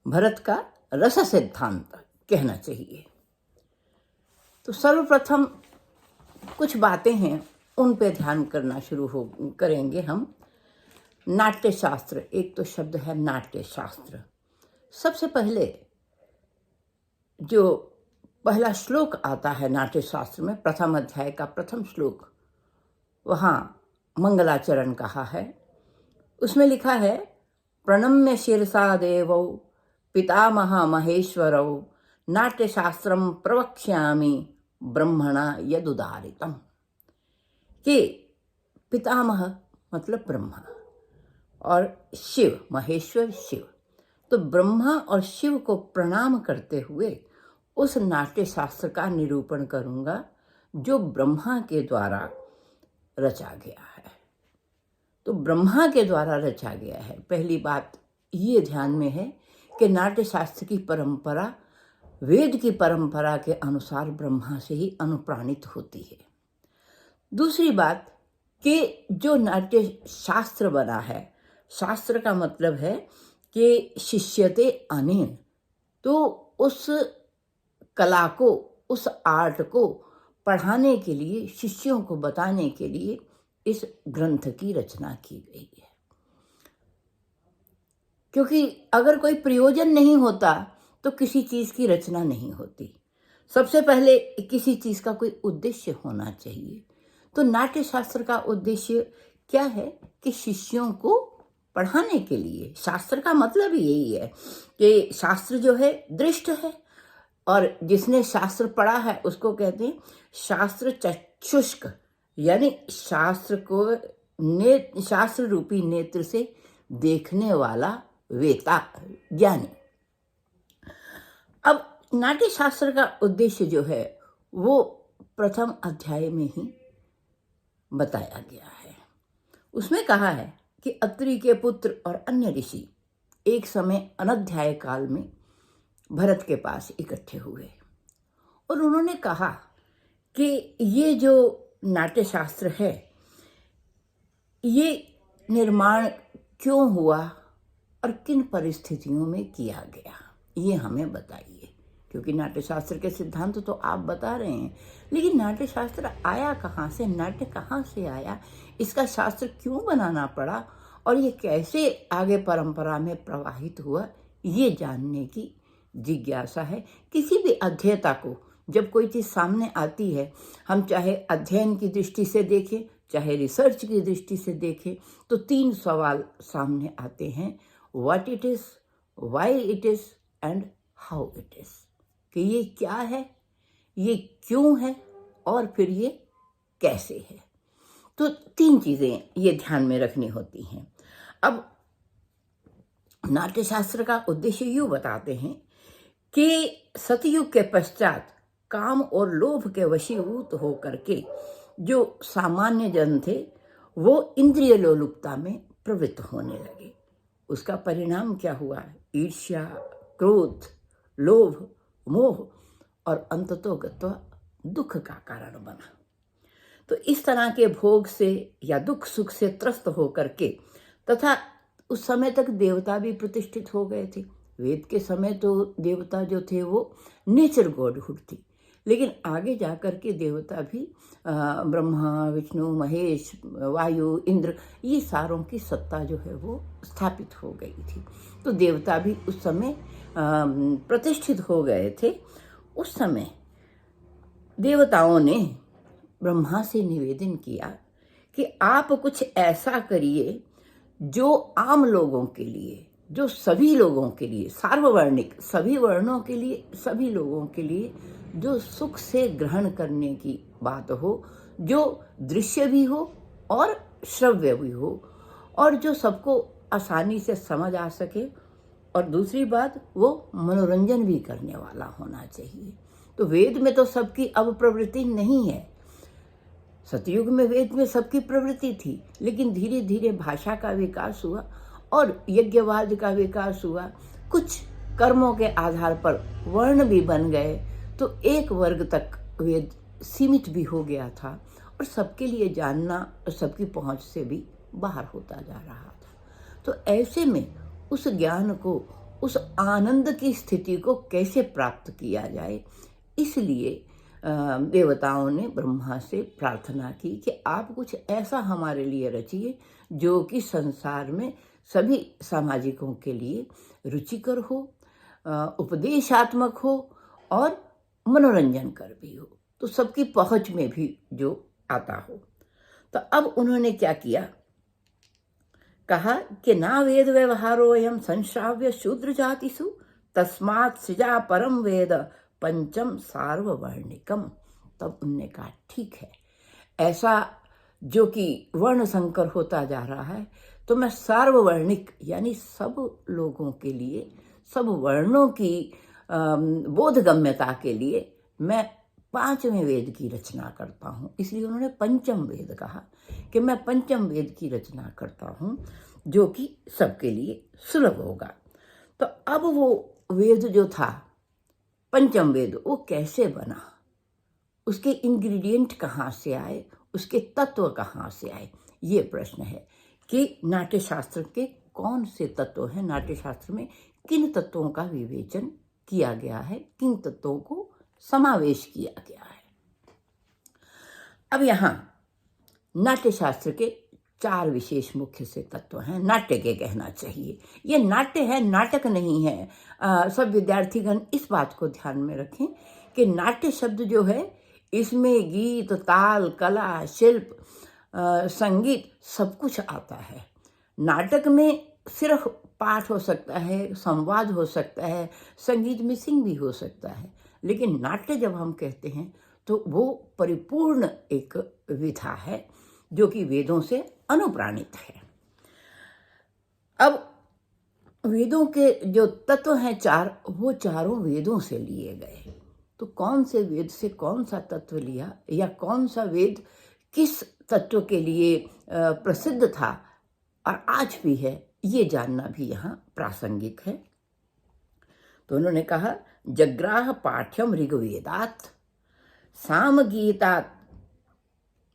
भरत का रस सिद्धांत कहना चाहिए। तो सर्वप्रथम कुछ बातें हैं, उन पे ध्यान करना करेंगे हम। नाट्य शास्त्र, एक तो शब्द है नाट्य शास्त्र। सबसे पहले जो पहला श्लोक आता है नाट्य शास्त्र में, प्रथम अध्याय का प्रथम श्लोक, वहाँ मंगलाचरण कहा है। उसमें लिखा है, प्रणम्य शिरसा देवौ पितामह महेश्वरौ नाट्यशास्त्रम प्रवक्ष्यामि ब्रह्मणा यदुदारितम। कि पितामह मतलब ब्रह्मा और शिव, महेश्वर शिव, तो ब्रह्मा और शिव को प्रणाम करते हुए उस नाट्य शास्त्र का निरूपण करूंगा जो ब्रह्मा के द्वारा रचा गया है। तो ब्रह्मा के द्वारा रचा गया है। पहली बात ये ध्यान में है कि नाट्य शास्त्र की परंपरा वेद की परंपरा के अनुसार ब्रह्मा से ही अनुप्राणित होती है। दूसरी बात कि जो नाट्य शास्त्र बना है, शास्त्र का मतलब है कि शिष्यते अनेन, तो उस कला को, उस आर्ट को पढ़ाने के लिए, शिष्यों को बताने के लिए इस ग्रंथ की रचना की गई है। क्योंकि अगर कोई प्रयोजन नहीं होता तो किसी चीज की रचना नहीं होती। सबसे पहले किसी चीज का कोई उद्देश्य होना चाहिए। तो नाट्य शास्त्र का उद्देश्य क्या है कि शिष्यों को पढ़ाने के लिए। शास्त्र का मतलब यही है कि शास्त्र जो है दृष्ट है, और जिसने शास्त्र पढ़ा है उसको कहते हैं शास्त्र चक्षुष्क, यानी शास्त्र को शास्त्र रूपी नेत्र से देखने वाला वेता, ज्ञानी। अब नाट्य शास्त्र का उद्देश्य जो है वो प्रथम अध्याय में ही बताया गया है। उसमें कहा है कि अत्रि के पुत्र और अन्य ऋषि एक समय अनध्याय काल में भरत के पास इकट्ठे हुए और उन्होंने कहा कि ये जो नाट्य शास्त्र है ये निर्माण क्यों हुआ और किन परिस्थितियों में किया गया, ये हमें बताइए। क्योंकि नाट्य शास्त्र के सिद्धांत तो आप बता रहे हैं, लेकिन नाट्य शास्त्र आया कहाँ से, नाट्य कहाँ से आया, इसका शास्त्र क्यों बनाना पड़ा और ये कैसे आगे परंपरा में प्रवाहित हुआ, ये जानने की जिज्ञासा है। किसी भी अध्येता को जब कोई चीज़ सामने आती है, हम चाहे अध्ययन की दृष्टि से देखें, चाहे रिसर्च की दृष्टि से देखें, तो तीन सवाल सामने आते हैं, what it is, why it is and how it is. कि ये क्या है, ये क्यों है और फिर ये कैसे है। तो तीन चीज़ें ये ध्यान में रखनी होती हैं। अब नाट्य शास्त्र का उद्देश्य यूँ बताते हैं कि सतयुग के पश्चात काम और लोभ के वशीभूत होकर के जो सामान्य जन थे वो इंद्रिय लोलुपता में प्रवृत्त होने लगे। उसका परिणाम क्या हुआ? ईर्ष्या, क्रोध, लोभ, मोह और अंततोगत्वा दुख का कारण बना। तो इस तरह के भोग से या दुख सुख से त्रस्त होकर के, तथा उस समय तक देवता भी प्रतिष्ठित हो गए थे। वेद के समय तो देवता जो थे वो नेचर गॉडहुड थी, लेकिन आगे जाकर के देवता भी ब्रह्मा, विष्णु, महेश, वायु, इंद्र, ये सारों की सत्ता जो है वो स्थापित हो गई थी। तो देवता भी उस समय प्रतिष्ठित हो गए थे। उस समय देवताओं ने ब्रह्मा से निवेदन किया कि आप कुछ ऐसा करिए जो आम लोगों के लिए, जो सभी लोगों के लिए, सार्ववर्णिक, सभी वर्णों के लिए, सभी लोगों के लिए, जो सुख से ग्रहण करने की बात हो, जो दृश्य भी हो और श्रव्य भी हो, और जो सबको आसानी से समझ आ सके, और दूसरी बात वो मनोरंजन भी करने वाला होना चाहिए। तो वेद में तो सबकी अब प्रवृत्ति नहीं है। सतयुग में वेद में सबकी प्रवृत्ति थी, लेकिन धीरे धीरे भाषा का विकास हुआ और यज्ञवाद का विकास हुआ। कुछ कर्मों के आधार पर वर्ण भी बन गए, तो एक वर्ग तक वेद सीमित भी हो गया था और सबके लिए जानना और सबकी पहुंच से भी बाहर होता जा रहा था। तो ऐसे में उस ज्ञान को उस आनंद की स्थिति को कैसे प्राप्त किया जाए, इसलिए देवताओं ने ब्रह्मा से प्रार्थना की कि आप कुछ ऐसा हमारे लिए रचिए जो कि संसार में सभी सामाजिकों के लिए रुचिकर हो, उपदेशात्मक हो और मनोरंजनकर भी हो, तो सबकी पहुंच में भी जो आता हो। तो अब उन्होंने क्या किया, कहा कि ना वेद व्यवहारोयम संश्राव्य शूद्र जातिषु तस्मात् सृजा परम वेद पंचम सार्ववर्णिकम। तब उनने कहा ठीक है, ऐसा जो कि वर्ण संकर होता जा रहा है, तो मैं सार्ववर्णिक यानी सब लोगों के लिए, सब वर्णों की बोधगम्यता के लिए मैं 5वें वेद की रचना करता हूँ। इसलिए उन्होंने पंचम वेद कहा कि मैं पंचम वेद की रचना करता हूँ जो कि सबके लिए सुलभ होगा। तो अब वो वेद जो था पंचम वेद, वो कैसे बना, उसके इंग्रेडिएंट कहाँ से आए, उसके तत्व कहाँ से आए, ये प्रश्न है कि नाट्यशास्त्र के कौन से तत्व हैं, नाट्यशास्त्र में किन तत्वों का विवेचन किया गया है, किन तत्वों को समावेश किया गया है। अब यहाँ नाट्यशास्त्र के 4 विशेष मुख्य से तत्व हैं, नाट्य के कहना चाहिए। ये नाट्य है, नाटक नहीं है। सब विद्यार्थीगण इस बात को ध्यान में रखें कि नाट्य शब्द जो है, इसमें गीत, ताल, कला, शिल्प, संगीत सब कुछ आता है। नाटक में सिर्फ पाठ हो सकता है, संवाद हो सकता है, संगीत मिसिंग भी हो सकता है, लेकिन नाट्य जब हम कहते हैं तो वो परिपूर्ण एक विधा है जो कि वेदों से अनुप्राणित है। अब वेदों के जो तत्व हैं 4, वो चारों वेदों से लिए गए। तो कौन से वेद से कौन सा तत्व लिया, या कौन सा वेद किस तत्व के लिए प्रसिद्ध था और आज भी है, ये जानना भी यहाँ प्रासंगिक है। तो उन्होंने कहा, जग्राह पाठ्यम ऋग्वेदात्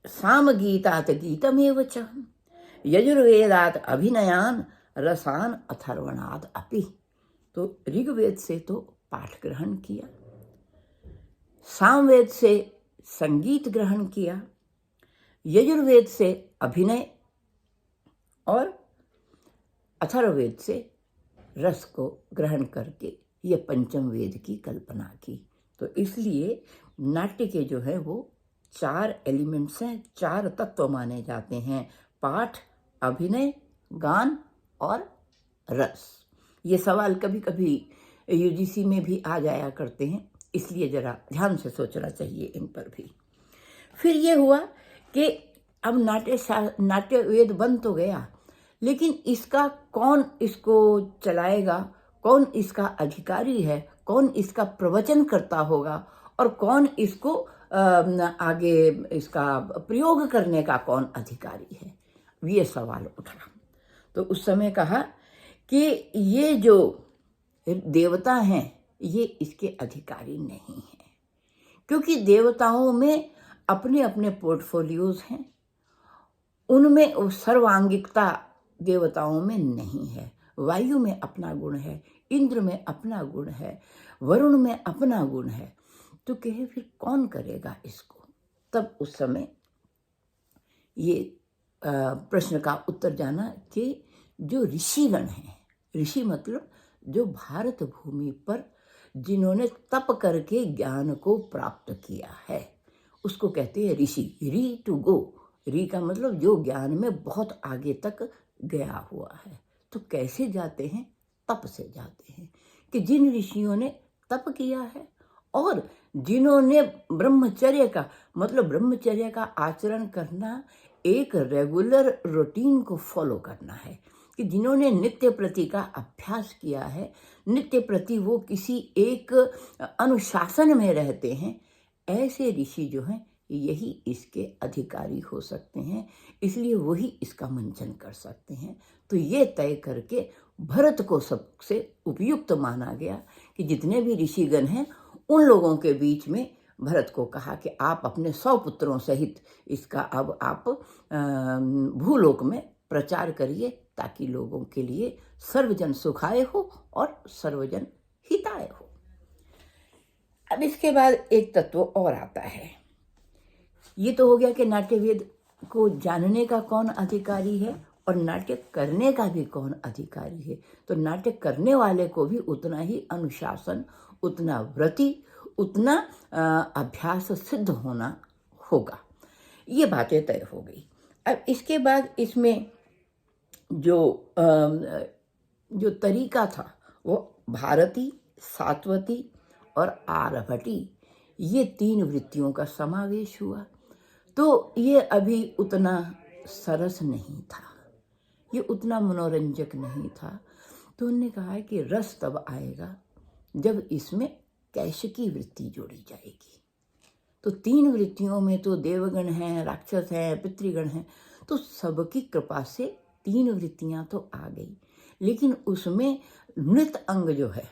सामगीतात् गीतमेव च यजुर्वेदात् अभिनयान रसान अथर्वणाद अपि। तो ऋग्वेद से तो पाठ ग्रहण किया, सामवेद से संगीत ग्रहण किया, यजुर्वेद से अभिनय और अथर्ववेद से रस को ग्रहण करके ये पंचम वेद की कल्पना की। तो इसलिए नाट्य के जो है वो 4 एलिमेंट्स हैं, 4 तत्व माने जाते हैं, पाठ, अभिनय, गान और रस। ये सवाल कभी कभी यूजीसी में भी आ जाया करते हैं, इसलिए जरा ध्यान से सोचना चाहिए इन पर भी। फिर ये हुआ कि अब नाट्य वेद बन तो गया, लेकिन इसका कौन इसको चलाएगा, कौन इसका अधिकारी है, कौन इसका प्रवचन करता होगा और कौन इसको आगे इसका प्रयोग करने का कौन अधिकारी है, ये सवाल उठा। तो उस समय कहा कि ये जो देवता हैं ये इसके अधिकारी नहीं हैं, क्योंकि देवताओं में अपने अपने पोर्टफोलियोज हैं, उनमें सर्वांगिकता देवताओं में नहीं है। वायु में अपना गुण है, इंद्र में अपना गुण है, वरुण में अपना गुण है, तो कहे फिर कौन करेगा इसको। तब उस समय ये प्रश्न का उत्तर जाना कि जो ऋषिगण हैं, ऋषि मतलब जो भारत भूमि पर जिन्होंने तप करके ज्ञान को प्राप्त किया है, उसको कहते हैं ऋषि। री टू गो, री का मतलब जो ज्ञान में बहुत आगे तक गया हुआ है। तो कैसे जाते हैं, तप से जाते हैं, कि जिन ऋषियों ने तप किया है और जिन्होंने ब्रह्मचर्य का मतलब ब्रह्मचर्य का आचरण करना, एक रेगुलर रूटीन को फॉलो करना है, कि जिन्होंने नित्य प्रति का अभ्यास किया है, नित्य प्रति वो किसी एक अनुशासन में रहते हैं, ऐसे ऋषि जो हैं यही इसके अधिकारी हो सकते हैं, इसलिए वही इसका मंचन कर सकते हैं। तो ये तय करके भरत को सबसे उपयुक्त माना गया कि जितने भी ऋषिगण हैं उन लोगों के बीच में भरत को कहा कि आप अपने 100 पुत्रों सहित इसका अब आप भूलोक में प्रचार करिए ताकि लोगों के लिए सर्वजन सुखाय हो और सर्वजन हिताय हो। अब इसके बाद एक तत्व और आता है। ये तो हो गया कि नाट्यवेद को जानने का कौन अधिकारी है और नाट्य करने का भी कौन अधिकारी है। तो नाट्य करने वाले को भी उतना ही अनुशासन, उतना व्रति, उतना अभ्यास सिद्ध होना होगा। ये बातें तय हो गई। अब इसके बाद इसमें जो तरीका था वो भारती, सात्वती और आरभटी, ये 3 वृत्तियों का समावेश हुआ। तो ये अभी उतना सरस नहीं था, ये उतना मनोरंजक नहीं था। तो उन्होंने कहा कि रस तब आएगा जब इसमें कैशिकी वृत्ति जोड़ी जाएगी। तो 3 वृत्तियों में तो देवगण हैं, राक्षस हैं, पितृगण हैं, तो सबकी कृपा से 3 वृत्तियां तो आ गई। लेकिन उसमें नृत्य अंग जो है,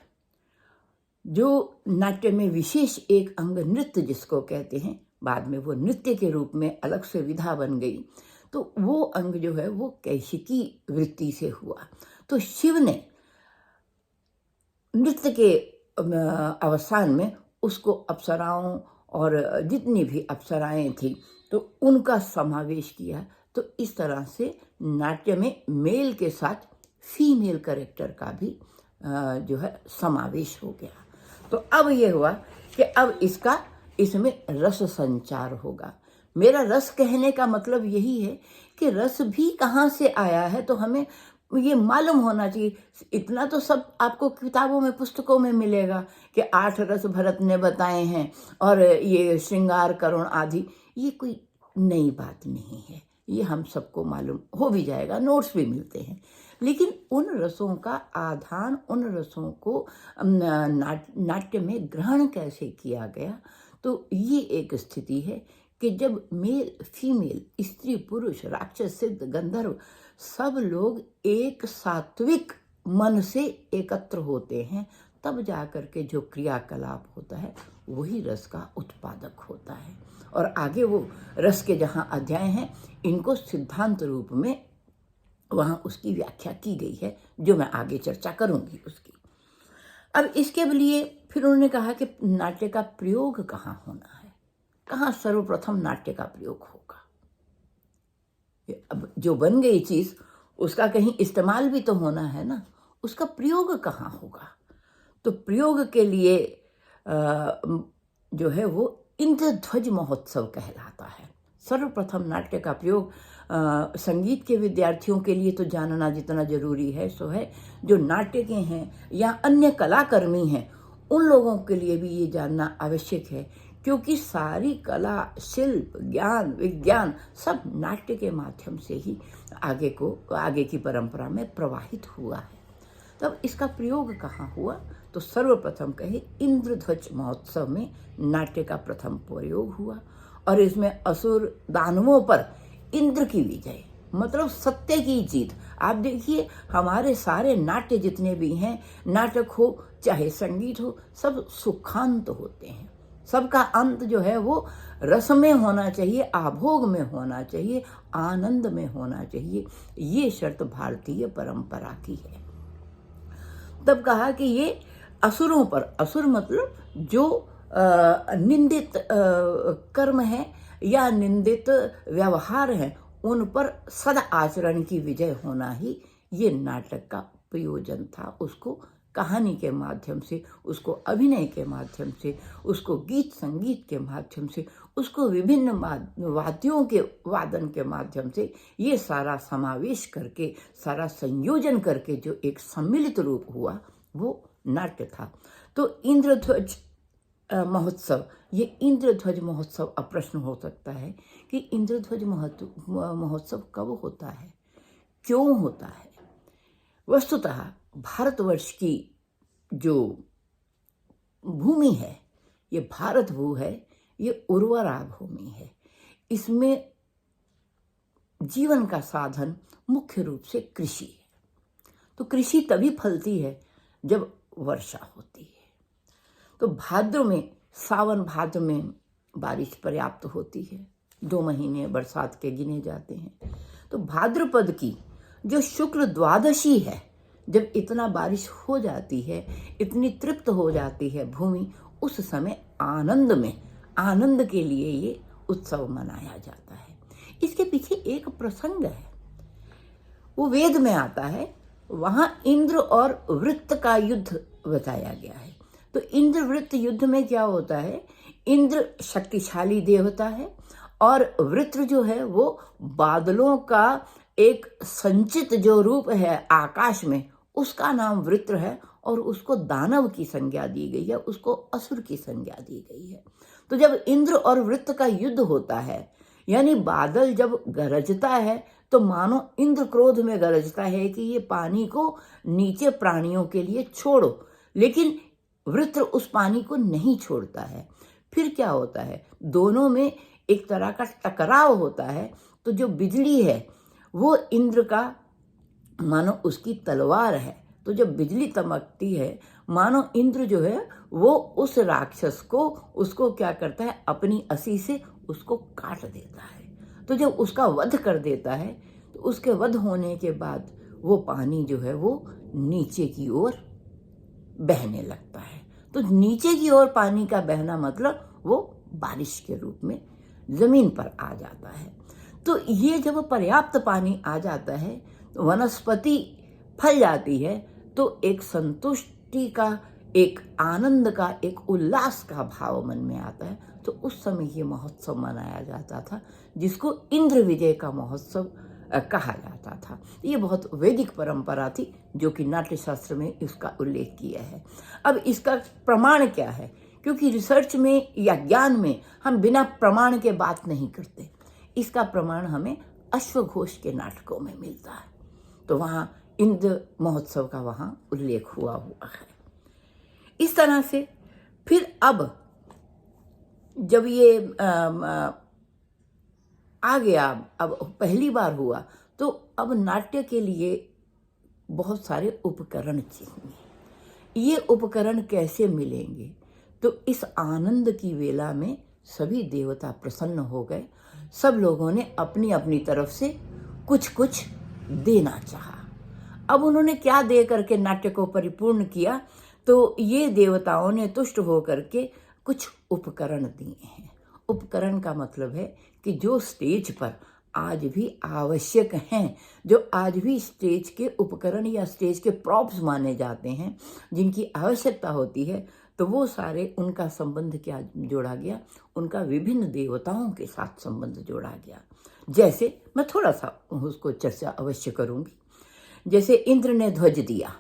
जो नाट्य में विशेष एक अंग नृत्य जिसको कहते हैं, बाद में वो नृत्य के रूप में अलग से विधा बन गई। तो वो अंग जो है वो कैशिकी वृत्ति से हुआ। तो शिव ने नृत्य के अवसान में उसको अप्सराओं और जितनी भी अप्सराएं थी तो उनका समावेश किया। तो इस तरह से नाट्य में मेल के साथ फीमेल कैरेक्टर का भी जो है समावेश हो गया। तो अब ये हुआ कि अब इसमें रस संचार होगा। मेरा रस कहने का मतलब यही है कि रस भी कहाँ से आया है, तो हमें ये मालूम होना चाहिए। इतना तो सब आपको किताबों में, पुस्तकों में मिलेगा कि 8 रस भरत ने बताए हैं और ये श्रृंगार, करुण आदि, ये कोई नई बात नहीं है, ये हम सबको मालूम हो भी जाएगा, नोट्स भी मिलते हैं। लेकिन उन रसों का आधान, उन रसों को नाट्य में ग्रहण कैसे किया गया, तो ये एक स्थिति है कि जब मेल, फीमेल, स्त्री, पुरुष, राक्षस, सिद्ध, गंधर्व सब लोग एक सात्विक मन से एकत्र होते हैं, तब जाकर के जो क्रियाकलाप होता है वही रस का उत्पादक होता है। और आगे वो रस के जहाँ अध्याय हैं, इनको सिद्धांत रूप में वहाँ उसकी व्याख्या की गई है, जो मैं आगे चर्चा करूँगी उसकी। अब इसके लिए फिर उन्होंने कहा कि नाट्य का प्रयोग कहाँ होना है, कहाँ सर्वप्रथम नाट्य का प्रयोग होगा। अब जो बन गई चीज़, उसका कहीं इस्तेमाल भी तो होना है ना, उसका प्रयोग कहाँ होगा। तो प्रयोग के लिए जो है वो इंद्रध्वज महोत्सव कहलाता है। सर्वप्रथम नाट्य का प्रयोग संगीत के विद्यार्थियों के लिए तो जानना जितना जरूरी है सो है, जो नाट्य के हैं या अन्य कलाकर्मी हैं उन लोगों के लिए भी ये जानना आवश्यक है, क्योंकि सारी कला, शिल्प, ज्ञान, विज्ञान सब नाट्य के माध्यम से ही आगे की परंपरा में प्रवाहित हुआ है। तब इसका प्रयोग कहाँ हुआ, तो सर्वप्रथम कहे इंद्रध्वज महोत्सव में नाट्य का प्रथम प्रयोग हुआ। और इसमें असुर दानवों पर इंद्र की विजय, मतलब सत्य की जीत। आप देखिए हमारे सारे नाट्य जितने भी हैं, नाटक हो चाहे संगीत हो, सब सुखांत होते हैं। सबका अंत जो है वो रस में होना चाहिए, आभोग में होना चाहिए, आनंद में होना चाहिए। ये शर्त भारतीय परंपरा की है। तब कहा कि ये असुरों पर, असुर मतलब जो निंदित कर्म है या निंदित व्यवहार है, उन पर सद आचरण की विजय होना ही ये नाटक का प्रयोजन था। उसको कहानी के माध्यम से, उसको अभिनय के माध्यम से, उसको गीत संगीत के माध्यम से, उसको विभिन्न वाद्यों के वादन के माध्यम से, ये सारा समावेश करके, सारा संयोजन करके जो एक सम्मिलित रूप हुआ वो नाट्य था। तो इंद्रध्वज महोत्सव, ये इंद्रध्वज महोत्सव, अब प्रश्न हो सकता है कि इंद्रध्वज महोत्सव कब होता है, क्यों होता है। वस्तुतः भारतवर्ष की जो भूमि है, ये भारत भू है, ये उर्वरा भूमि है। इसमें जीवन का साधन मुख्य रूप से कृषि है। तो कृषि तभी फलती है जब वर्षा होती है। तो भाद्र में, सावन भाद्र में बारिश पर्याप्त होती है, 2 महीने बरसात के गिने जाते हैं। तो भाद्रपद की जो शुक्ल द्वादशी है, जब इतना बारिश हो जाती है, इतनी तृप्त हो जाती है भूमि, उस समय आनंद के लिए ये उत्सव मनाया जाता है। इसके पीछे एक प्रसंग है, वो वेद में आता है। वहां इंद्र और वृत्त का युद्ध बताया गया है। तो इंद्र वृत्त युद्ध में क्या होता है, इंद्र शक्तिशाली देवता है और वृत्र जो है वो बादलों का एक संचित जो रूप है आकाश में, उसका नाम वृत्र है और उसको दानव की संज्ञा दी गई है, उसको असुर की संज्ञा दी गई है। तो जब इंद्र और वृत्र का युद्ध होता है, यानी बादल जब गरजता है, तो मानो इंद्र क्रोध में गरजता है कि ये पानी को नीचे प्राणियों के लिए छोड़ो, लेकिन वृत्र उस पानी को नहीं छोड़ता है। फिर क्या होता है, दोनों में एक तरह का टकराव होता है। तो जो बिजली है वो इंद्र का मानो उसकी तलवार है, तो जब बिजली चमकती है, मानो इंद्र जो है वो उस राक्षस को, उसको क्या करता है, अपनी असी से उसको काट देता है। तो जब उसका वध कर देता है, तो उसके वध होने के बाद वो पानी जो है वो नीचे की ओर बहने लगता है। तो नीचे की ओर पानी का बहना मतलब वो बारिश के रूप में जमीन पर आ जाता है। तो ये जब पर्याप्त पानी आ जाता है, वनस्पति फल जाती है, तो एक संतुष्टि का, एक आनंद का, एक उल्लास का भाव मन में आता है। तो उस समय ये महोत्सव मनाया जाता था, जिसको इंद्र विजय का महोत्सव कहा जाता था। ये बहुत वैदिक परंपरा थी, जो कि नाट्य शास्त्र में इसका उल्लेख किया है। अब इसका प्रमाण क्या है, क्योंकि रिसर्च में या ज्ञान में हम बिना प्रमाण के बात नहीं करते। इसका प्रमाण हमें अश्वघोष के नाटकों में मिलता है। तो वहाँ इंद्र महोत्सव का वहाँ उल्लेख हुआ है। इस तरह से फिर अब जब ये आ गया, अब पहली बार हुआ, तो अब नाट्य के लिए बहुत सारे उपकरण चाहिए। ये उपकरण कैसे मिलेंगे, तो इस आनंद की वेला में सभी देवता प्रसन्न हो गए। सब लोगों ने अपनी अपनी तरफ से कुछ कुछ देना चाहा। अब उन्होंने क्या दे करके नाट्य को परिपूर्ण किया, तो ये देवताओं ने तुष्ट होकर के कुछ उपकरण दिए हैं। उपकरण का मतलब है कि जो स्टेज पर आज भी आवश्यक हैं, जो आज भी स्टेज के उपकरण या स्टेज के प्रॉप्स माने जाते हैं, जिनकी आवश्यकता होती है, तो वो सारे, उनका संबंध क्या जोड़ा गया, उनका विभिन्न देवताओं के साथ संबंध जोड़ा गया। जैसे मैं थोड़ा सा उसको चर्चा अवश्य करूंगी। जैसे इंद्र ने ध्वज दिया,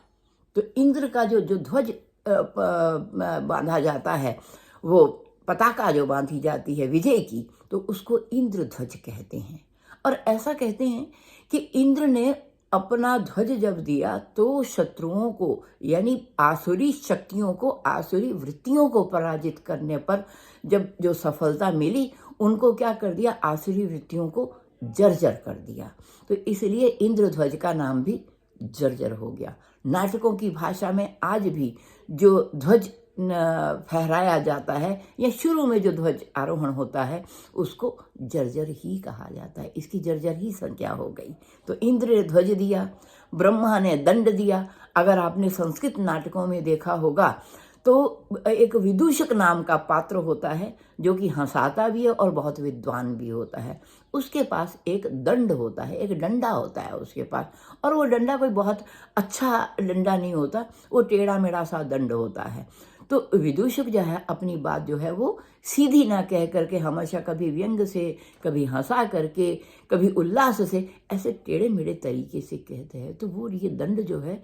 तो इंद्र का जो ध्वज बांधा जाता है, वो पताका जो बांधी जाती है विजय की, तो उसको इंद्र ध्वज कहते हैं। और ऐसा कहते हैं कि इंद्र ने अपना ध्वज जब दिया, तो शत्रुओं को, यानी आसुरी शक्तियों को, आसुरी वृत्तियों को पराजित करने पर जब जो सफलता मिली, उनको क्या कर दिया, आसुरी वृत्तियों को जर्जर कर दिया। तो इसलिए इंद्र ध्वज का नाम भी जर्जर हो गया। नाटकों की भाषा में आज भी जो ध्वज फहराया जाता है, या शुरू में जो ध्वज आरोहण होता है, उसको जर्जर ही कहा जाता है। इसकी जर्जर ही संज्ञा हो गई। तो इंद्र ने ध्वज दिया, ब्रह्मा ने दंड दिया। अगर आपने संस्कृत नाटकों में देखा होगा, तो एक विदूषक नाम का पात्र होता है, जो कि हंसाता भी है और बहुत विद्वान भी होता है। उसके पास एक दंड होता है, एक डंडा होता है उसके पास, और वो डंडा कोई बहुत अच्छा डंडा नहीं होता, वो टेढ़ा मेढ़ा सा दंड होता है। तो विदूषक जो है अपनी बात जो है वो सीधी ना कह करके, हमेशा कभी व्यंग से, कभी हंसा करके, कभी उल्लास से, ऐसे टेढ़े मेढ़े तरीके से कहते हैं। तो वो ये दंड जो है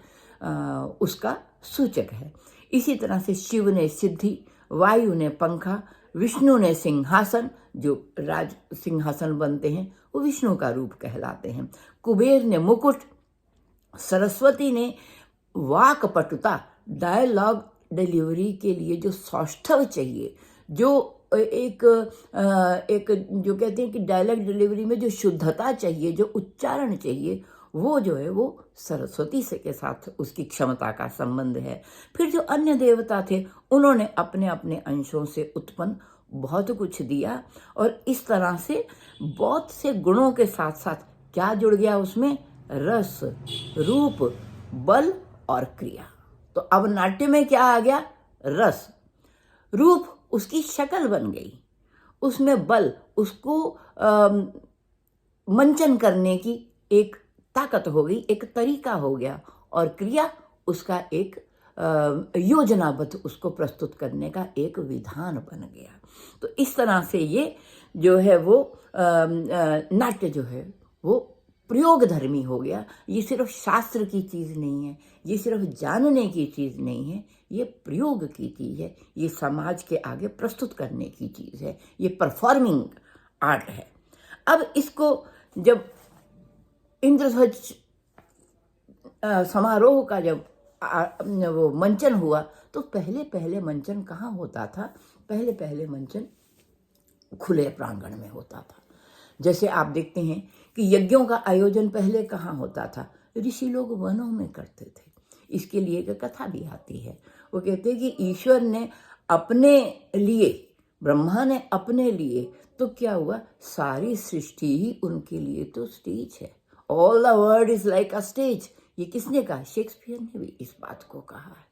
उसका सूचक है। इसी तरह से शिव ने सिद्धि, वायु ने पंखा, विष्णु ने सिंहासन, जो राज सिंहासन बनते हैं वो विष्णु का रूप कहलाते हैं। कुबेर ने मुकुट, सरस्वती ने वाक्पटुता, डायलॉग डिलीवरी के लिए जो सौष्ठव चाहिए, जो एक जो कहते हैं कि डायलॉग डिलीवरी में जो शुद्धता चाहिए, जो उच्चारण चाहिए, वो जो है वो सरस्वती से के साथ उसकी क्षमता का संबंध है। फिर जो अन्य देवता थे, उन्होंने अपने अपने अंशों से उत्पन्न बहुत कुछ दिया, और इस तरह से बहुत से गुणों के साथ साथ क्या जुड़ गया उसमें? रस, रूप, बल और क्रिया। तो अब नाट्य में क्या आ गया? रस, रूप उसकी शक्ल बन गई, उसमें बल, उसको मंचन करने की एक ताकत हो गई, एक तरीका हो गया, और क्रिया उसका एक योजनाबद्ध उसको प्रस्तुत करने का एक विधान बन गया। तो इस तरह से ये जो है वो नाट्य जो है वो प्रयोग धर्मी हो गया। ये सिर्फ शास्त्र की चीज़ नहीं है, ये सिर्फ जानने की चीज़ नहीं है, ये प्रयोग की चीज़ है, ये समाज के आगे प्रस्तुत करने की चीज़ है, ये परफॉर्मिंग आर्ट है। अब इसको जब इंद्रध्वज समारोह का जब वो मंचन हुआ, तो पहले पहले मंचन कहाँ होता था? पहले पहले मंचन खुले प्रांगण में होता था। जैसे आप देखते हैं कि यज्ञों का आयोजन पहले कहाँ होता था? ऋषि लोग वनों में करते थे। इसके लिए एक कथा भी आती है। वो कहते हैं कि ईश्वर ने अपने लिए, ब्रह्मा ने अपने लिए, तो क्या हुआ? सारी सृष्टि ही उनके लिए तो स्टेज है। All the world is like a stage. ये किसने कहा? शेक्सपियर ने भी इस बात को कहा है।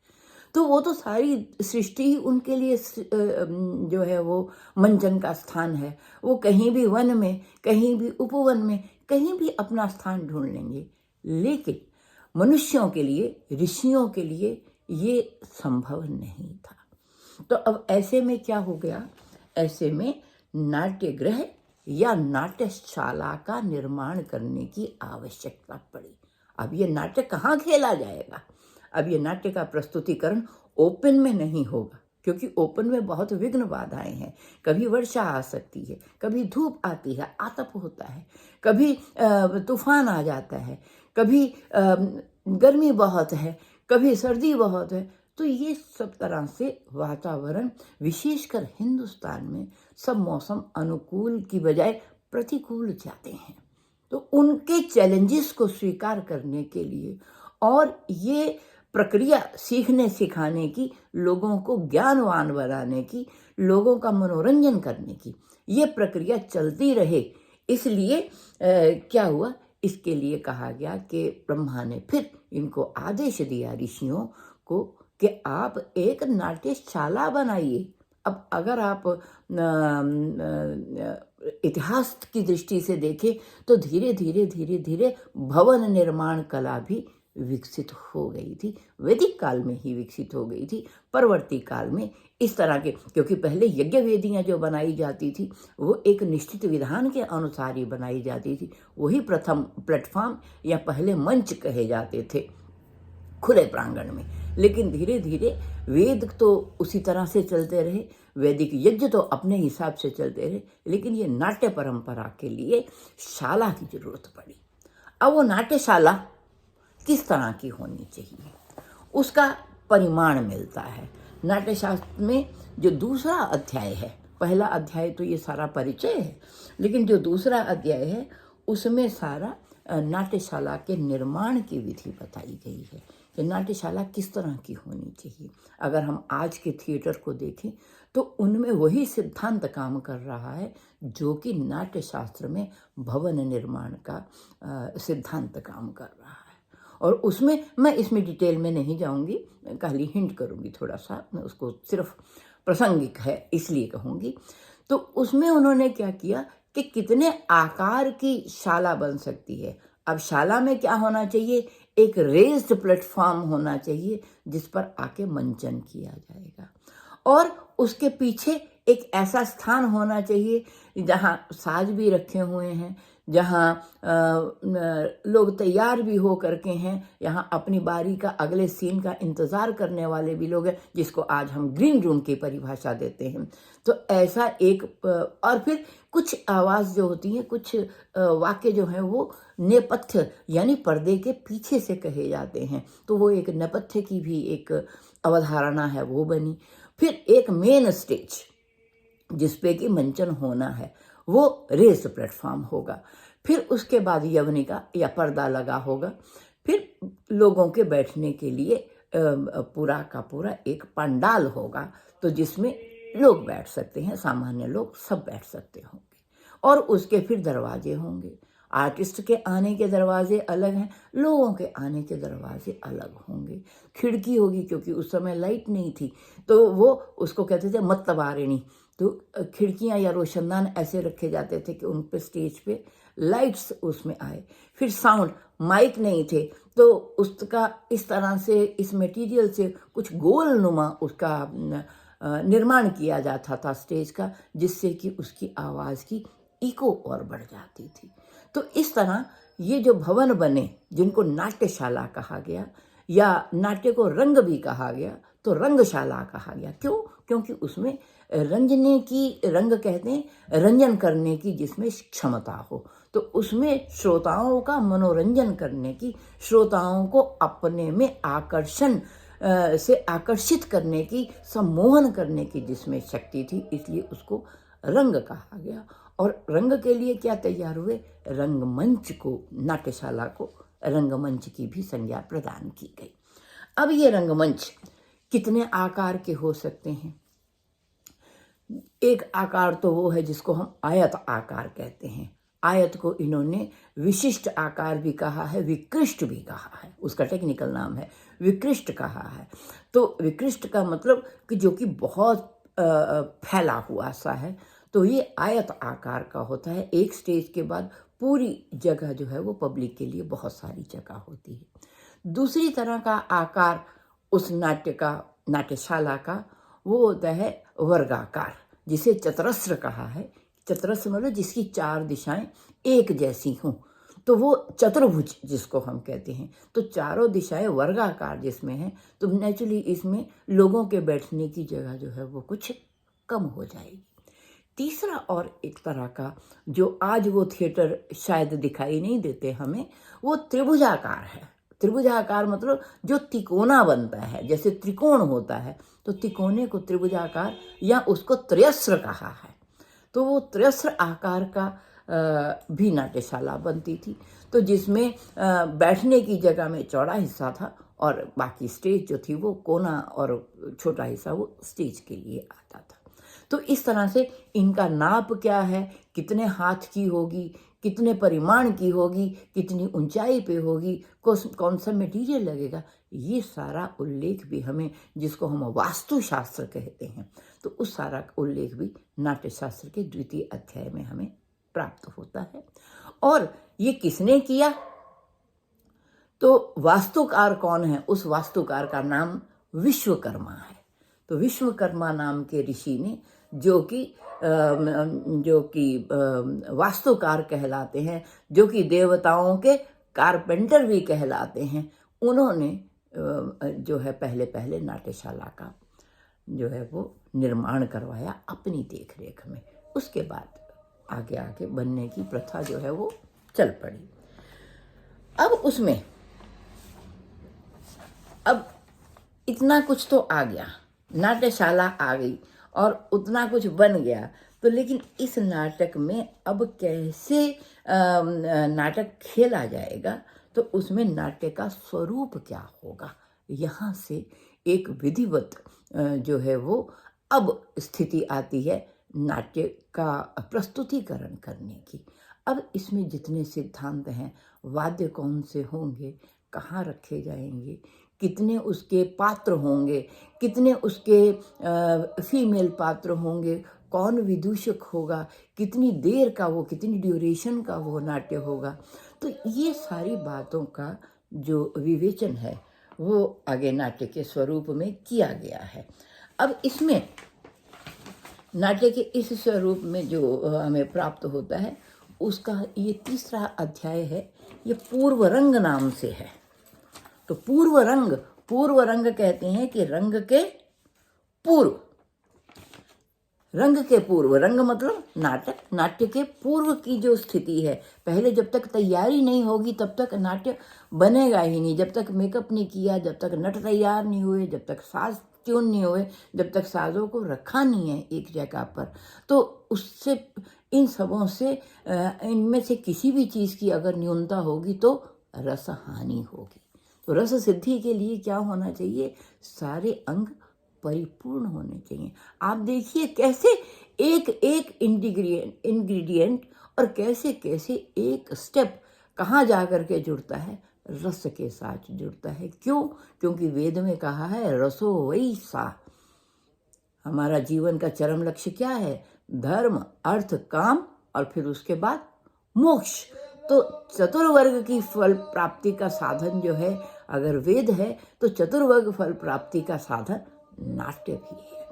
तो वो तो सारी सृष्टि ही उनके लिए जो है वो मंचन का स्थान है। वो कहीं भी वन में, कहीं भी उपवन में, कहीं भी अपना स्थान ढूंढ लेंगे। लेकिन मनुष्यों के लिए, ऋषियों के लिए ये संभव नहीं था। तो अब ऐसे में क्या हो गया? ऐसे में नाट्यगृह या नाट्यशाला का निर्माण करने की आवश्यकता पड़ी। अब ये नाट्य कहाँ खेला जाएगा? अब ये नाट्य का प्रस्तुतिकरण ओपन में नहीं होगा, क्योंकि ओपन में बहुत विघ्न बाधाएं हैं। कभी वर्षा आ सकती है, कभी धूप आती है, आतप होता है, कभी तूफान आ जाता है, कभी गर्मी बहुत है, कभी सर्दी बहुत है। तो ये सब तरह से वातावरण, विशेषकर हिंदुस्तान में सब मौसम अनुकूल की बजाय प्रतिकूल जाते हैं। तो उनके चैलेंजेस को स्वीकार करने के लिए और ये प्रक्रिया सीखने सिखाने की, लोगों को ज्ञानवान बनाने की, लोगों का मनोरंजन करने की, ये प्रक्रिया चलती रहे, इसलिए क्या हुआ? इसके लिए कहा गया कि ब्रह्मा ने फिर इनको आदेश दिया ऋषियों को कि आप एक नाट्यशाला बनाइए। अब अगर आप इतिहास की दृष्टि से देखें तो धीरे धीरे धीरे धीरे भवन निर्माण कला भी विकसित हो गई थी। वैदिक काल में ही विकसित हो गई थी। परवर्ती काल में इस तरह के, क्योंकि पहले यज्ञ वेदियाँ जो बनाई जाती थी वो एक निश्चित विधान के अनुसार ही बनाई जाती थी। वही प्रथम प्लेटफॉर्म या पहले मंच कहे जाते थे खुले प्रांगण में। लेकिन धीरे धीरे वेद तो उसी तरह से चलते रहे, वैदिक यज्ञ तो अपने हिसाब से चलते रहे, लेकिन ये नाट्य परंपरा के लिए शाला की जरूरत पड़ी। अब वो नाट्यशाला किस तरह की होनी चाहिए, उसका परिमाण मिलता है नाट्यशास्त्र में। जो दूसरा अध्याय है, पहला अध्याय तो ये सारा परिचय है, लेकिन जो दूसरा अध्याय है उसमें सारा नाट्यशाला के निर्माण की विधि बताई गई है कि नाट्यशाला किस तरह की होनी चाहिए। अगर हम आज के थिएटर को देखें तो उनमें वही सिद्धांत काम कर रहा है जो कि नाट्यशास्त्र में भवन निर्माण का सिद्धांत काम कर रहा है। और उसमें मैं इसमें डिटेल में नहीं जाऊंगी, खाली हिंट करूंगी थोड़ा सा, मैं उसको सिर्फ प्रासंगिक है इसलिए कहूंगी। तो उसमें उन्होंने क्या किया कि कितने आकार की शाला बन सकती है। अब शाला में क्या होना चाहिए? एक रेज्ड प्लेटफॉर्म होना चाहिए जिस पर आके मंचन किया जाएगा, और उसके पीछे एक ऐसा स्थान होना चाहिए जहाँ साज भी रखे हुए हैं, जहाँ लोग तैयार भी हो करके हैं, यहाँ अपनी बारी का, अगले सीन का इंतज़ार करने वाले भी लोग हैं, जिसको आज हम ग्रीन रूम की परिभाषा देते हैं। तो ऐसा एक, और फिर कुछ आवाज़ जो होती है, कुछ वाक्य जो हैं वो नेपथ्य यानी पर्दे के पीछे से कहे जाते हैं, तो वो एक नेपथ्य की भी एक अवधारणा है, वो बनी। फिर एक मेन स्टेज जिसपे कि मंचन होना है, वो रेस प्लेटफॉर्म होगा। फिर उसके बाद यवनिका या पर्दा लगा होगा। फिर लोगों के बैठने के लिए पूरा का पूरा एक पंडाल होगा, तो जिसमें लोग बैठ सकते हैं, सामान्य लोग सब बैठ सकते होंगे। और उसके फिर दरवाजे होंगे, आर्टिस्ट के आने के दरवाजे अलग हैं, लोगों के आने के दरवाजे अलग होंगे। खिड़की होगी क्योंकि उस समय लाइट नहीं थी, तो वो उसको कहते थे मतवारिणी। तो खिड़कियां या रोशनदान ऐसे रखे जाते थे कि उन पे स्टेज पे लाइट्स उसमें आए। फिर साउंड, माइक नहीं थे, तो उसका इस तरह से इस मटेरियल से कुछ गोल नुमा उसका निर्माण किया जाता था स्टेज का, जिससे कि उसकी आवाज़ की इको और बढ़ जाती थी। तो इस तरह ये जो भवन बने, जिनको नाट्यशाला कहा गया या नाट्य को रंग भी कहा गया, तो रंगशाला कहा गया। क्यों? क्योंकि उसमें रंजने की, रंग कहते हैं रंजन करने की जिसमें क्षमता हो, तो उसमें श्रोताओं का मनोरंजन करने की, श्रोताओं को अपने में आकर्षण से आकर्षित करने की, सम्मोहन करने की जिसमें शक्ति थी, इसलिए उसको रंग कहा गया। और रंग के लिए क्या तैयार हुए? रंगमंच को, नाट्यशाला को रंगमंच की भी संज्ञा प्रदान की गई। अब ये रंगमंच कितने आकार के हो सकते हैं? एक आकार तो वो है जिसको हम आयत आकार कहते हैं। आयत को इन्होंने विशिष्ट आकार भी कहा है, विकृष्ट भी कहा है, उसका टेक्निकल नाम है, विकृष्ट कहा है। तो विकृष्ट का मतलब कि जो कि बहुत फैला हुआ सा है, तो ये आयत आकार का होता है। एक स्टेज के बाद पूरी जगह जो है वो पब्लिक के लिए बहुत सारी जगह होती है। दूसरी तरह का आकार उस नाट्य का, नाट्यशाला का, वो होता है वर्गाकार, जिसे चतरस्र कहा है। चतरस्र मतलब जिसकी चार दिशाएं एक जैसी हों, तो वो चतुर्भुज जिसको हम कहते हैं। तो चारों दिशाएं वर्गाकार जिसमें हैं, तो नेचुरली इसमें लोगों के बैठने की जगह जो है वो कुछ कम हो जाएगी। तीसरा और एक तरह का, जो आज वो थिएटर शायद दिखाई नहीं देते हमें, वो त्रिभुजाकार है। त्रिभुजाकार मतलब जो तिकोना बनता है, जैसे त्रिकोण होता है, तो तिकोने को त्रिभुजाकार या उसको त्रयस्र कहा है। तो वो त्रयस्र आकार का भी नाट्यशाला बनती थी, तो जिसमें बैठने की जगह में चौड़ा हिस्सा था और बाकी स्टेज जो थी वो कोना, और छोटा हिस्सा वो स्टेज के लिए आता था। तो इस तरह से इनका नाप क्या है, कितने हाथ की होगी, कितने परिमाण की होगी, कितनी ऊंचाई पे होगी, कौन सा मटेरियल लगेगा, ये सारा उल्लेख भी हमें, जिसको हम वास्तुशास्त्र कहते हैं, तो उस सारा उल्लेख भी नाट्यशास्त्र के द्वितीय अध्याय में हमें प्राप्त होता है। और ये किसने किया? तो वास्तुकार कौन है? उस वास्तुकार का नाम विश्वकर्मा है। तो विश्वकर्मा नाम के ऋषि ने, जो कि वास्तुकार कहलाते हैं, जो कि देवताओं के कारपेंटर भी कहलाते हैं, उन्होंने जो है पहले नाट्यशाला का जो है वो निर्माण करवाया अपनी देखरेख में। उसके बाद आगे बनने की प्रथा जो है वो चल पड़ी। अब उसमें अब इतना कुछ तो आ गया, नाट्यशाला आ गई और उतना कुछ बन गया, तो लेकिन इस नाटक में अब कैसे नाटक खेला जाएगा, तो उसमें नाट्य का स्वरूप क्या होगा, यहाँ से एक विधिवत जो है वो अब स्थिति आती है नाट्य का प्रस्तुतिकरण करने की। अब इसमें जितने सिद्धांत हैं, वाद्य कौन से होंगे, कहाँ रखे जाएंगे, कितने उसके पात्र होंगे, कितने उसके फीमेल पात्र होंगे, कौन विदूषक होगा, कितनी देर का वो, कितनी ड्यूरेशन का वो नाट्य होगा, तो ये सारी बातों का जो विवेचन है वो आगे नाट्य के स्वरूप में किया गया है। अब इसमें नाट्य के इस स्वरूप में जो हमें प्राप्त होता है, उसका ये तीसरा अध्याय है, ये पूर्व रंग नाम से है। तो पूर्व रंग कहते हैं कि रंग के पूर्व, रंग के पूर्व, रंग मतलब नाटक, नाट्य के पूर्व की जो स्थिति है, पहले जब तक तैयारी नहीं होगी तब तक नाट्य बनेगा ही नहीं। जब तक मेकअप नहीं किया, जब तक नट तैयार नहीं हुए, जब तक साज ट्यून नहीं हुए, जब तक साजों को रखा नहीं है एक जगह पर, तो उससे, इन सबों से, इनमें से किसी भी चीज़ की अगर न्यूनता होगी तो रस हानि होगी। तो रस सिद्धि के लिए क्या होना चाहिए? सारे अंग परिपूर्ण होने चाहिए। आप देखिए कैसे एक एक इंग्रेडिएंट और कैसे कैसे एक स्टेप कहाँ जा कर के जुड़ता है, रस के साथ जुड़ता है। क्यों? क्योंकि वेद में कहा है रसो वही सा। हमारा जीवन का चरम लक्ष्य क्या है? धर्म, अर्थ, काम और फिर उसके बाद मोक्ष। तो चतुर्वर्ग की फल प्राप्ति का साधन जो है, अगर वेद है तो चतुर्वर्ग फल प्राप्ति का साधन नाट्य भी है।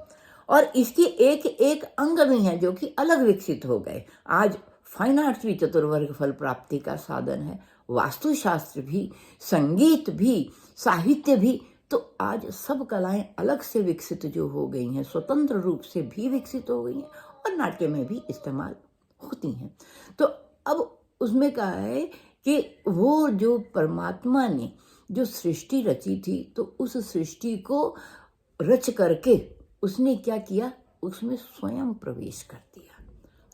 और इसकी एक एक अंग भी है जो कि अलग विकसित हो गए। आज फाइन आर्ट्स भी चतुर्वर्ग फल प्राप्ति का साधन है, वास्तुशास्त्र भी, संगीत भी, साहित्य भी। तो आज सब कलाएं अलग से विकसित जो हो गई हैं, स्वतंत्र रूप से भी विकसित हो गई हैं और नाट्य में भी इस्तेमाल होती हैं। तो अब उसमें कहा है कि वो जो परमात्मा ने जो सृष्टि रची थी, तो उस सृष्टि को रच करके उसने क्या किया, उसमें स्वयं प्रवेश कर दिया।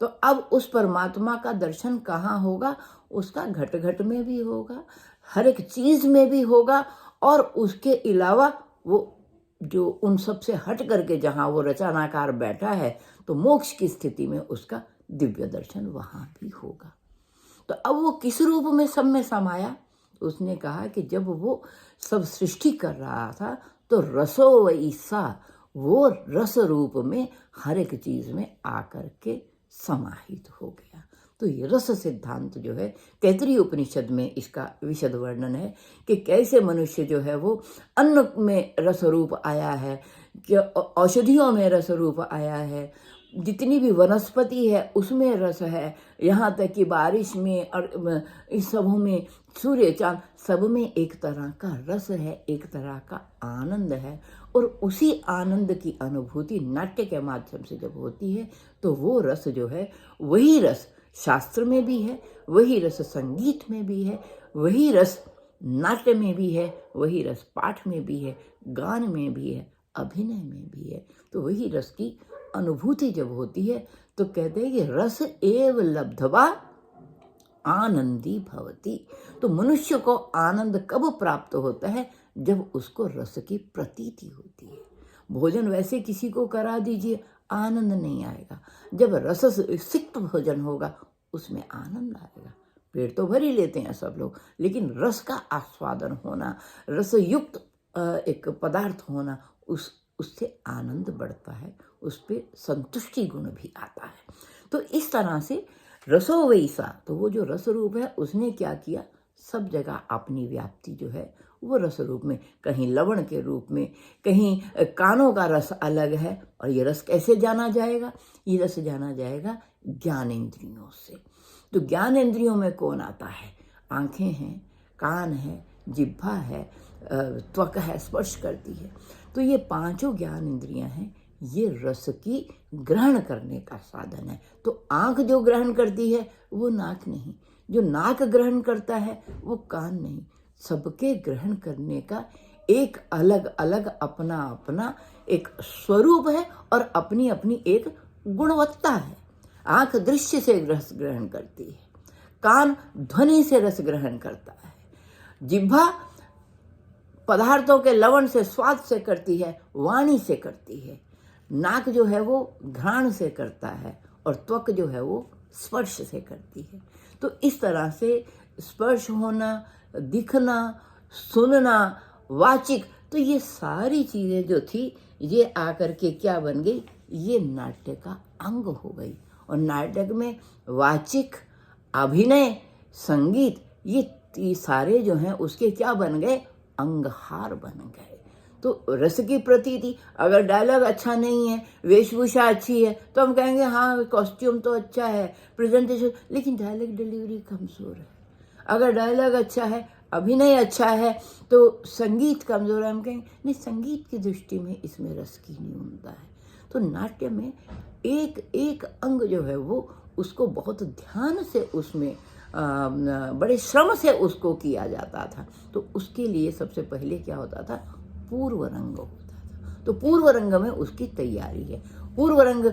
तो अब उस परमात्मा का दर्शन कहाँ होगा? उसका घट घट में भी होगा, हर एक चीज में भी होगा, और उसके अलावा वो जो उन सब से हट करके जहाँ वो रचनाकार बैठा है, तो मोक्ष की स्थिति में उसका दिव्य दर्शन वहाँ भी होगा। तो अब वो किस रूप में सब में समाया? उसने कहा कि जब वो सब सृष्टि कर रहा था तो रसो वैसा, वो रस रूप में हर एक चीज में आकर के समाहित हो गया। तो ये रस सिद्धांत जो है, तैत्तिरीय उपनिषद में इसका विशद वर्णन है कि कैसे मनुष्य जो है वो अन्न में रस रूप आया है, कि औषधियों में रस रूप आया है, जितनी भी वनस्पति है उसमें रस है, यहाँ तक कि बारिश में और इस सबों में, सूर्य चांद सब में एक तरह का रस है, एक तरह का आनंद है। और उसी आनंद की अनुभूति नाट्य के माध्यम से जब होती है तो वो रस जो है, वही रस शास्त्र में भी है, वही रस संगीत में भी है, वही रस नाट्य में भी है, वही रस पाठ में भी है, गान में भी है, अभिनय में भी है। तो वही रस की अनुभूति जब होती है तो कहते हैं कि रस एव लब्धवा आनंदी भवति। तो मनुष्य को आनंद कब प्राप्त होता है? जब उसको रस की प्रतीति होती है। भोजन वैसे किसी को करा दीजिए, आनंद नहीं आएगा। जब रस सिक्त भोजन होगा उसमें आनंद आएगा। पेट तो भर ही लेते हैं सब लोग, लेकिन रस का आस्वादन होना, रस युक्त एक पदार्थ होना, उससे आनंद बढ़ता है, उस पर संतुष्टि गुण भी आता है। तो इस तरह से रसो वैसा, तो वो जो रस रूप है उसने क्या किया, सब जगह अपनी व्याप्ति जो है वो रस रूप में, कहीं लवण के रूप में, कहीं कानों का रस अलग है। और ये रस कैसे जाना जाएगा? ये रस जाना जाएगा ज्ञानेंद्रियों से। तो ज्ञानेंद्रियों में कौन आता है? आंखें हैं, कान है, जिह्वा है, त्वक है, स्पर्श करती है। तो ये पांचों ज्ञान इंद्रियां हैं, ये रस की ग्रहण करने का साधन है। तो आंख जो ग्रहण करती है वो नाक नहीं, जो नाक ग्रहण करता है वो कान नहीं। सबके ग्रहण करने का एक अलग अलग अपना अपना एक स्वरूप है और अपनी अपनी एक गुणवत्ता है। आंख दृश्य से रस ग्रहण करती है, कान ध्वनि से रस ग्रहण करता है, जिह्वा पदार्थों के लवण से, स्वाद से करती है, वाणी से करती है, नाक जो है वो घ्राण से करता है, और त्वक जो है वो स्पर्श से करती है। तो इस तरह से स्पर्श होना, दिखना, सुनना, वाचिक, तो ये सारी चीजें जो थी ये आकर के क्या बन गई, ये नाट्य का अंग हो गई। और नाटक में वाचिक, अभिनय, संगीत, ये सारे जो हैं उसके क्या बन गए, अंगहार बन गए। तो रस की प्रतीति, अगर डायलॉग अच्छा नहीं है, वेशभूषा अच्छी है, तो हम कहेंगे हाँ कॉस्ट्यूम तो अच्छा है, प्रेजेंटेशन, लेकिन डायलॉग डिलीवरी कमजोर है। अगर डायलॉग अच्छा है, अभिनय अच्छा है, तो संगीत कमजोर है, हम कहेंगे नहीं, संगीत की दृष्टि में इसमें रस की न्यूनता है। तो नाट्य में एक एक अंग जो है वो उसको बहुत ध्यान से उसमें बड़े श्रम से उसको किया जाता था। तो उसके लिए सबसे पहले क्या होता था, पूर्व रंग होता था। तो पूर्व रंग में उसकी तैयारी है। पूर्व रंग,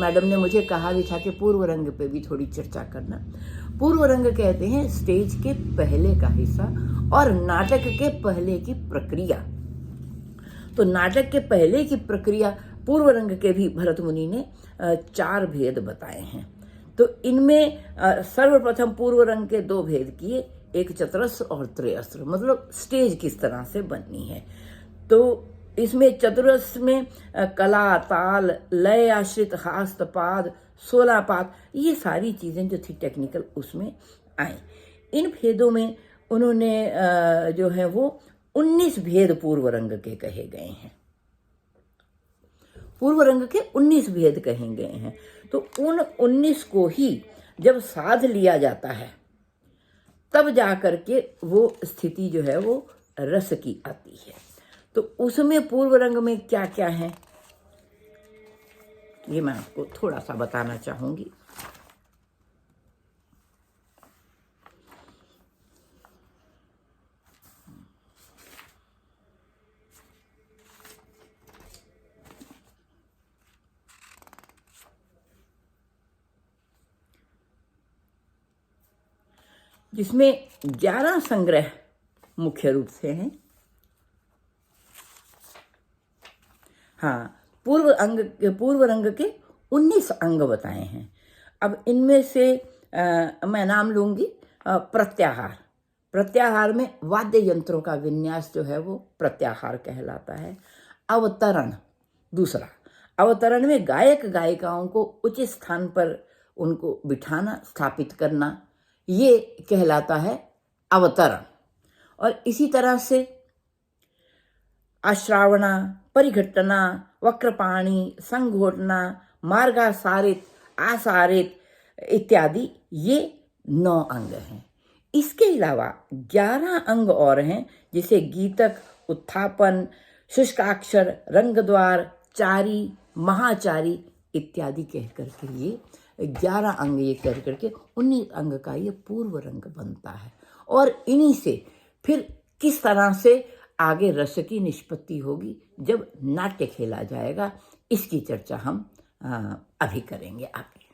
मैडम ने मुझे कहा भी था कि पूर्व रंग पे भी थोड़ी चर्चा करना। पूर्व रंग कहते हैं स्टेज के पहले का हिस्सा और नाटक के पहले की प्रक्रिया। तो नाटक के पहले की प्रक्रिया पूर्व रंग के भी भरत मुनि ने 4 भेद बताए हैं। तो इनमें सर्वप्रथम पूर्व रंग के दो भेद किए, एक चतुरस्र और त्रयस्त्र, मतलब स्टेज किस तरह से बननी है। तो इसमें चतुरस्र में कला, ताल, लय आश्रित, हास्तपाद, 16 पाद, ये सारी चीज़ें जो थी टेक्निकल उसमें आई। इन भेदों में उन्होंने जो है वो 19 भेद पूर्व रंग के कहे गए हैं। पूर्व रंग के 19 भेद कहे गए हैं। तो उन 19 को ही जब साध लिया जाता है तब जाकर के वो स्थिति जो है वो रस की आती है। तो उसमें पूर्व रंग में क्या क्या है ये मैं आपको थोड़ा सा बताना चाहूंगी। जिसमें 11 संग्रह मुख्य रूप से हैं। हाँ, पूर्व रंग के 19 अंग बताए हैं। अब इनमें से मैं नाम लूंगी। प्रत्याहार, प्रत्याहार में वाद्य यंत्रों का विन्यास जो है वो प्रत्याहार कहलाता है। अवतरण, दूसरा, अवतरण में गायक गायिकाओं को उचित स्थान पर उनको बिठाना, स्थापित करना, ये कहलाता है अवतरण। और इसी तरह से आश्रावणा, परिघटना, वक्रपाणी, संघोटना, मार्गासारित, आसारित इत्यादि, ये 9 अंग हैं। इसके अलावा 11 अंग और हैं, जिसे गीतक, उत्थापन, शुष्काक्षर, रंगद्वार, चारी, महाचारी इत्यादि कह करके ये 11 अंग ये कर करके 19 अंग का ये पूर्व रंग बनता है। और इन्हीं से फिर किस तरह से आगे रस की निष्पत्ति होगी जब नाट्य खेला जाएगा, इसकी चर्चा हम अभी करेंगे आगे।